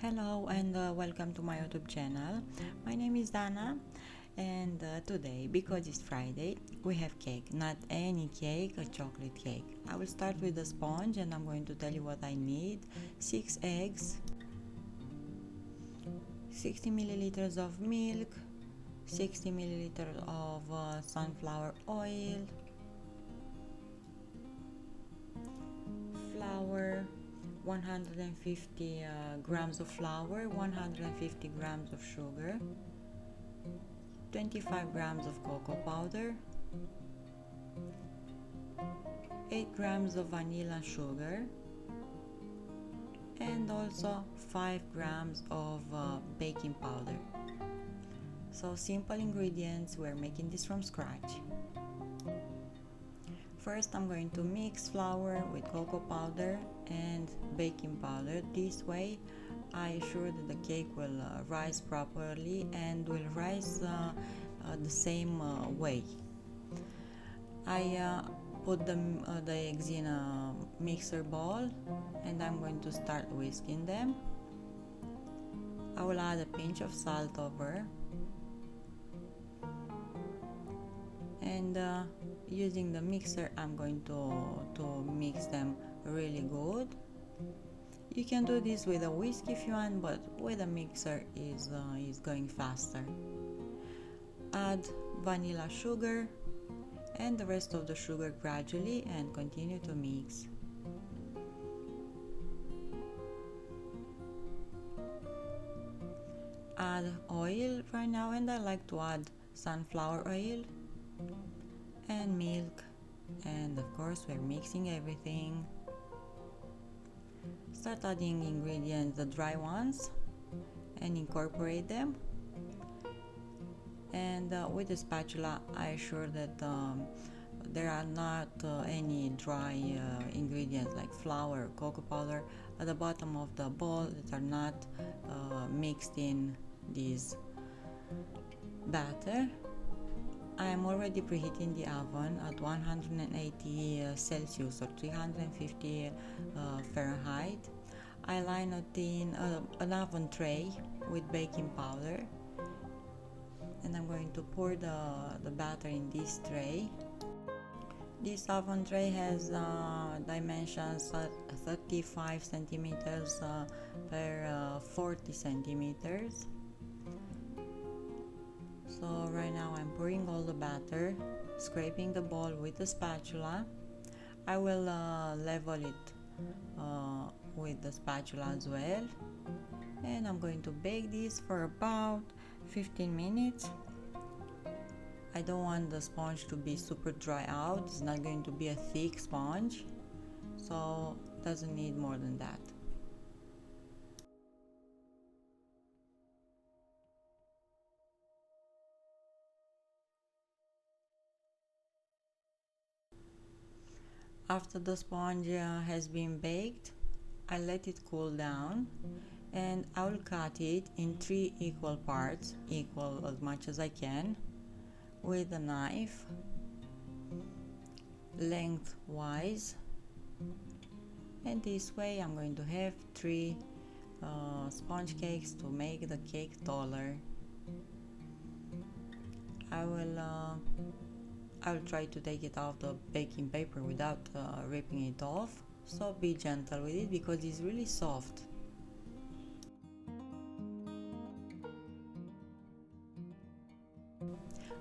Hello and welcome to my YouTube channel. My name is Dana and today, because it's Friday, we have cake. Not any cake, a chocolate cake. I will start with the sponge and I'm going to tell you what I need. 6 eggs, 60 milliliters of milk, 60 milliliters of sunflower oil, flour, 150 grams of flour, 150 grams of sugar, 25 grams of cocoa powder, 8 grams of vanilla sugar, and also 5 grams of baking powder. So simple ingredients, we're making this from scratch. First, I'm going to mix flour with cocoa powder and baking powder. This way, I assure that the cake will rise properly and will rise the same way. I put the eggs in a mixer bowl and I'm going to start whisking them. I will add a pinch of salt over and using the mixer I'm going to mix them really good. You can do this with a whisk if you want, but with a mixer is going faster. Add vanilla sugar and the rest of the sugar gradually and continue to mix. Add oil right now, and I like to add sunflower oil and milk, and of course we're mixing everything. Start adding ingredients, the dry ones, and incorporate them. And with the spatula I assure that there are not any dry ingredients like flour or cocoa powder at the bottom of the bowl that are not mixed in this batter. I am already preheating the oven at 180 Celsius or 350 Fahrenheit. I line it in an oven tray with baking powder, and I'm going to pour the batter in this tray. This oven tray has dimensions at 35 centimeters per 40 centimeters. So right now I'm pouring all the batter, scraping the bowl with the spatula. I will level it with the spatula as well. And I'm going to bake this for about 15 minutes. I don't want the sponge to be super dry out. It's not going to be a thick sponge, so it doesn't need more than that. After the sponge has been baked, I let it cool down and I will cut it in 3 equal parts, equal as much as I can, with a knife, lengthwise, and this way I'm going to have 3 sponge cakes to make the cake taller. I will try to take it off the baking paper without ripping it off, so be gentle with it because it's really soft.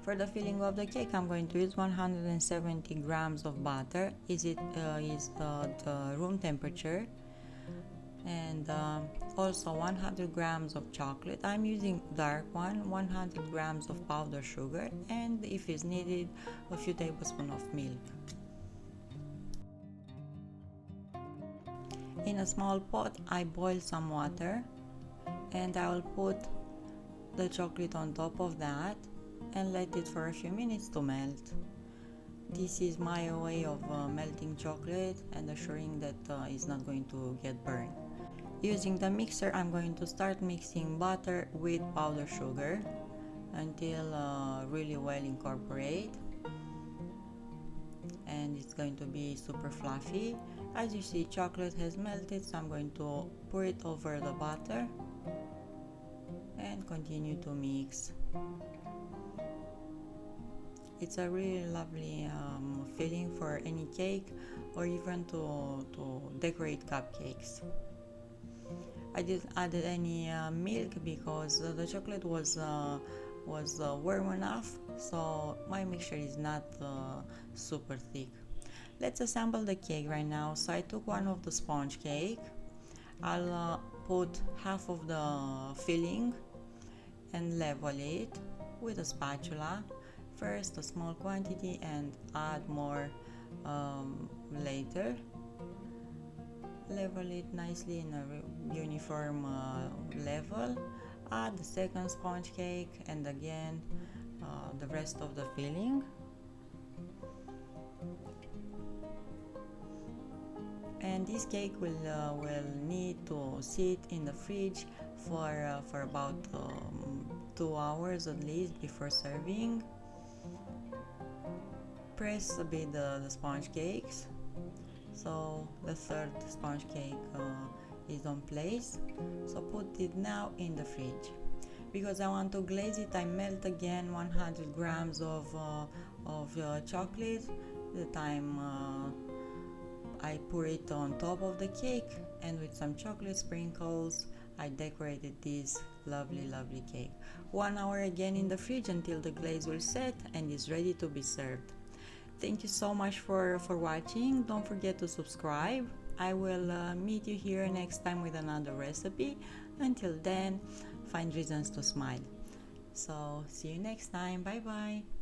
For the filling of the cake, I'm going to use 170 grams of butter. Is the room temperature, and also 100 grams of chocolate. I'm using dark one, 100 grams of powdered sugar, and if it's needed, a few tablespoons of milk. In a small pot, I boil some water, and I will put the chocolate on top of that and let it for a few minutes to melt. This is my way of melting chocolate and assuring that it's not going to get burned. Using the mixer, I'm going to start mixing butter with powdered sugar until really well incorporate, and it's going to be super fluffy. As you see, chocolate has melted, so I'm going to pour it over the butter and continue to mix. It's a really lovely filling for any cake or even to decorate cupcakes. I didn't add any milk because the chocolate was warm enough, so my mixture is not super thick. Let's assemble the cake right now. So I took one of the sponge cake. I'll put half of the filling and level it with a spatula. First a small quantity and add more later. Level it nicely in a uniform level. Add the second sponge cake and again the rest of the filling. And this cake will need to sit in the fridge for about 2 hours at least before serving. Press a bit the sponge cakes, so the third sponge cake is on place. So put it now in the fridge. Because I want to glaze it, I melt again 100 grams of chocolate. The time I pour it on top of the cake, and with some chocolate sprinkles I decorated this lovely cake. 1 hour again in the fridge until the glaze will set and is ready to be served. Thank you so much for watching. Don't forget to subscribe. I will meet you here next time with another recipe. Until then, find reasons to smile. So see you next time. Bye bye.